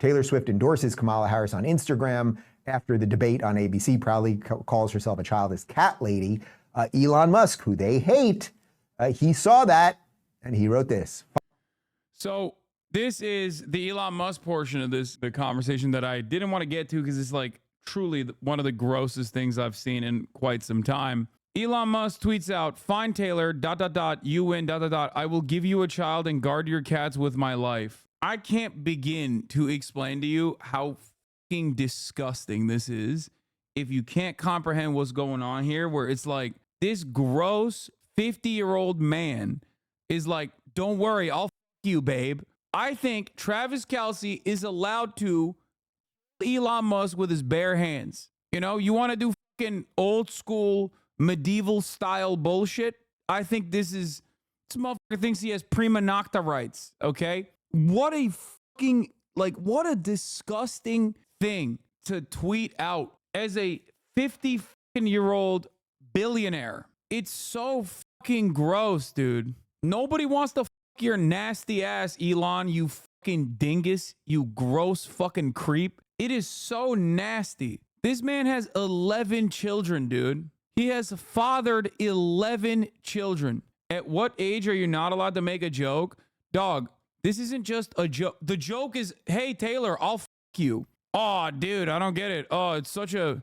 Taylor Swift endorses Kamala Harris on Instagram after the debate on ABC, proudly calls herself a childless cat lady. Elon Musk, who they hate, he saw that and he wrote this. So this is the Elon Musk portion of the conversation that I didn't want to get to because it's like truly one of the grossest things I've seen in quite some time. Elon Musk tweets out, "Fine, Taylor, ... you win, ... I will give you a child and guard your cats with my life." I can't begin to explain to you how fucking disgusting this is if you can't comprehend what's going on here, where it's like this gross 50-year-old man is like, "Don't worry, I'll fuck you, babe." I think Travis Kelce is allowed to Elon Musk with his bare hands. You know, you want to do fucking old school medieval style bullshit? I think this motherfucker thinks he has prima nocta rights, okay? What a fucking, like, what a disgusting thing to tweet out as a 50-year-old billionaire. It's so fucking gross, dude. Nobody wants to fuck your nasty ass, Elon, you fucking dingus, you gross fucking creep. It is so nasty. This man has 11 children, dude. He has fathered 11 children. At what age are you not allowed to make a joke? Dog, this isn't just a joke. The joke is, "Hey, Taylor, I'll fuck you." Oh, dude, I don't get it. Oh, it's such a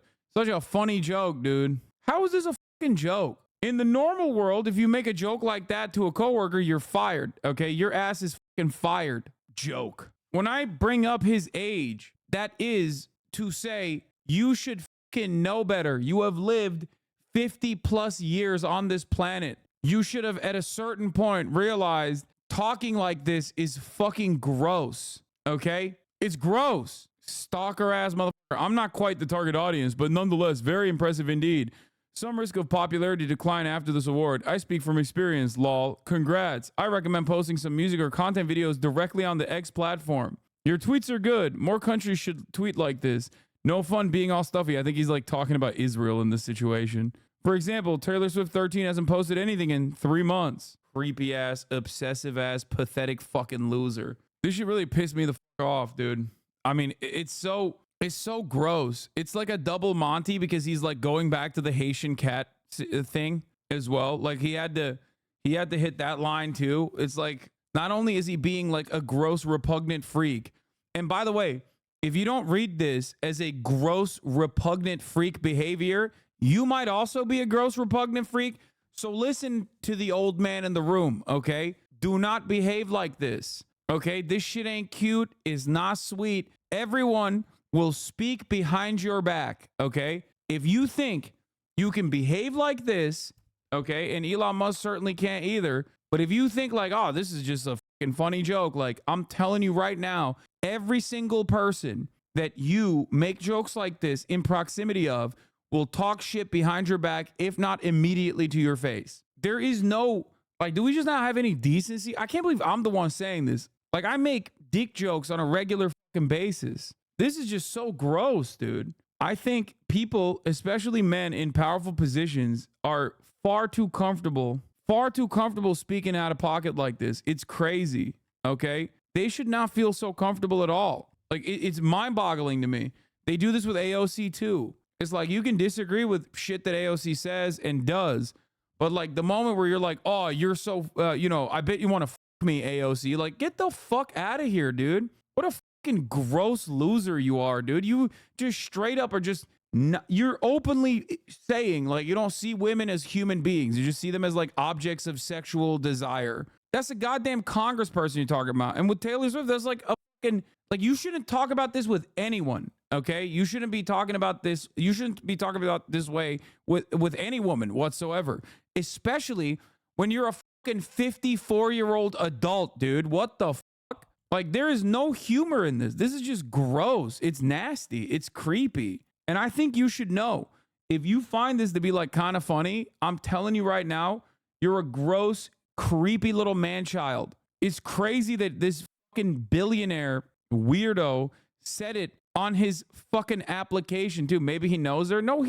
funny joke, dude. How is this a fucking joke? In the normal world, if you make a joke like that to a coworker, you're fired, okay? Your ass is fucking fired. Joke. When I bring up his age, that is to say, you should fucking know better. You have lived 50 plus years on this planet. You should have at a certain point realized talking like this is fucking gross, okay? It's gross. Stalker ass motherfucker. I'm not quite the target audience, but nonetheless, very impressive indeed. Some risk of popularity decline after this award. I speak from experience, lol. Congrats. I recommend posting some music or content videos directly on the X platform. Your tweets are good. More countries should tweet like this. No fun being all stuffy. I think he's like talking about Israel in this situation. For example, Taylor Swift 13 hasn't posted anything in 3 months. Creepy ass, obsessive ass, pathetic fucking loser. This shit really pissed me the fuck off, dude. I mean, it's so gross. It's like a double Monty because he's like going back to the Haitian cat thing as well. Like he had to hit that line too. It's like, not only is he being like a gross, repugnant freak. And by the way, if you don't read this as a gross, repugnant freak behavior, you might also be a gross, repugnant freak. So listen to the old man in the room, okay? Do not behave like this, okay? This shit ain't cute. It's not sweet. Everyone will speak behind your back, okay? If you think you can behave like this, okay, and Elon Musk certainly can't either, but if you think like, oh, this is just a fucking funny joke, like I'm telling you right now, every single person that you make jokes like this in proximity of will talk shit behind your back, if not immediately to your face. There is no, like, do we just not have any decency? I can't believe I'm the one saying this. Like, I make dick jokes on a regular fucking basis. This is just so gross, dude. I think people, especially men in powerful positions, are far too comfortable speaking out of pocket like this. It's crazy, okay? They should not feel so comfortable at all. Like, it's mind-boggling to me. They do this with AOC too. It's like, you can disagree with shit that AOC says and does, but like the moment where you're like, oh, you're so, I bet you want to fuck me, AOC. Like, get the fuck out of here, dude. What a fucking gross loser you are, dude. You just straight up are just, you're openly saying like you don't see women as human beings. You just see them as like objects of sexual desire. That's a goddamn congressperson you're talking about. And with Taylor Swift, that's like a fucking, like, you shouldn't talk about this with anyone. Okay, you shouldn't be talking about this. You shouldn't be talking about this way with any woman whatsoever, especially when you're a fucking 54-year-old adult, dude. What the fuck? Like, there is no humor in this. This is just gross. It's nasty. It's creepy. And I think you should know, if you find this to be like kind of funny, I'm telling you right now, you're a gross, creepy little man-child. It's crazy that this fucking billionaire weirdo said it on his fucking application too. Maybe he knows her. No,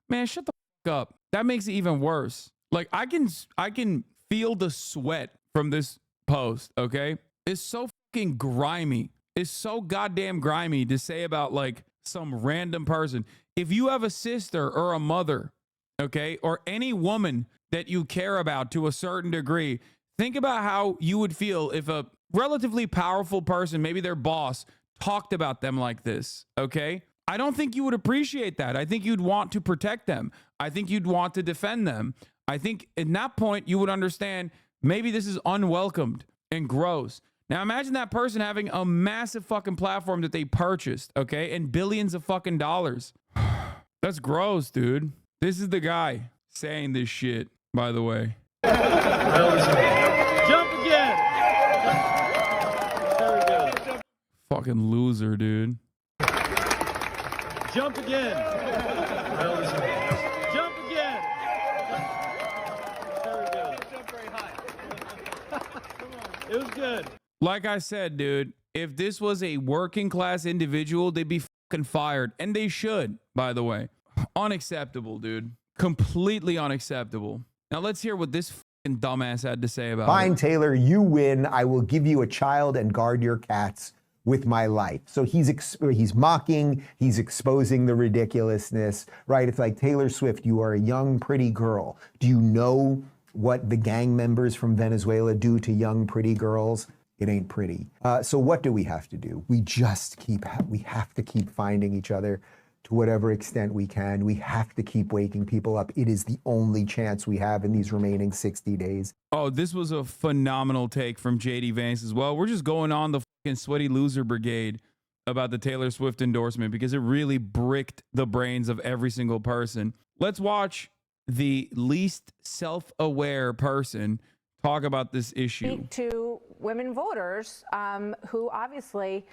man, shut the fuck up. That makes it even worse. Like, I can feel the sweat from this post, okay? It's so fucking grimy. is so goddamn grimy to say about like some random person. If you have a sister or a mother, okay, or any woman that you care about to a certain degree, think about how you would feel if a relatively powerful person, maybe their boss, talked about them like this, okay? I don't think you would appreciate that. I think you'd want to protect them. I think you'd want to defend them. I think in that point, you would understand maybe this is unwelcomed and gross. Now imagine that person having a massive fucking platform that they purchased, okay? And billions of fucking dollars. That's gross, dude. This is the guy saying this shit, by the way. Jump again. There we go. Fucking loser, dude. Jump again. Jump again. There we go. Jump very high. It was good. Like I said, dude, if this was a working class individual, they'd be fucking fired. And they should, by the way. Unacceptable, dude. Completely unacceptable. Now let's hear what this fucking dumbass had to say about Fine, it. Taylor, you win. I will give you a child and guard your cats with my life. So he's mocking, he's exposing the ridiculousness, right? It's like, Taylor Swift, you are a young, pretty girl. Do you know what the gang members from Venezuela do to young, pretty girls? It ain't pretty. So what do we have to do? We have to keep finding each other to whatever extent we can. We have to keep waking people up. It is the only chance we have in these remaining 60 days. Oh, this was a phenomenal take from JD Vance as well. We're just going on the fucking sweaty loser brigade about the Taylor Swift endorsement because it really bricked the brains of every single person. Let's watch the least self-aware person talk about this issue. Speak to women voters who obviously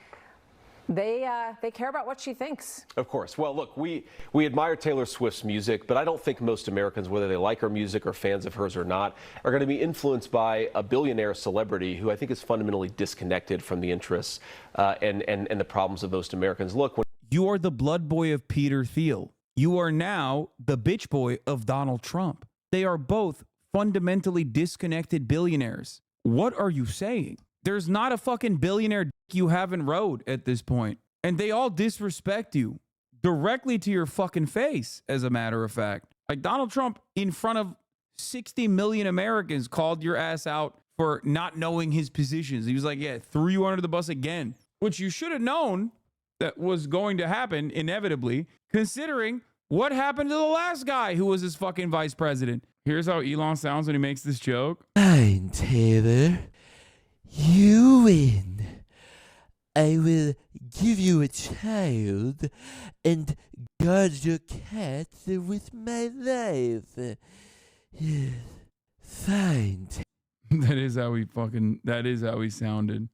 they care about what she thinks. Of course. Well, look, we admire Taylor Swift's music, but I don't think most Americans, whether they like her music or fans of hers or not, are going to be influenced by a billionaire celebrity who I think is fundamentally disconnected from the interests and the problems of most Americans. Look, You are the blood boy of Peter Thiel. You are now the bitch boy of Donald Trump. They are both fundamentally disconnected billionaires. What are you saying? There's not a fucking billionaire dick you haven't rode at this point. And they all disrespect you directly to your fucking face, as a matter of fact. Like Donald Trump in front of 60 million Americans called your ass out for not knowing his positions. He was like, yeah, threw you under the bus again, which you should have known that was going to happen inevitably, considering what happened to the last guy who was his fucking vice president. Here's how Elon sounds when he makes this joke. Fine, Taylor. You win. I will give you a child and guard your cat with my life. Fine. That is how he sounded.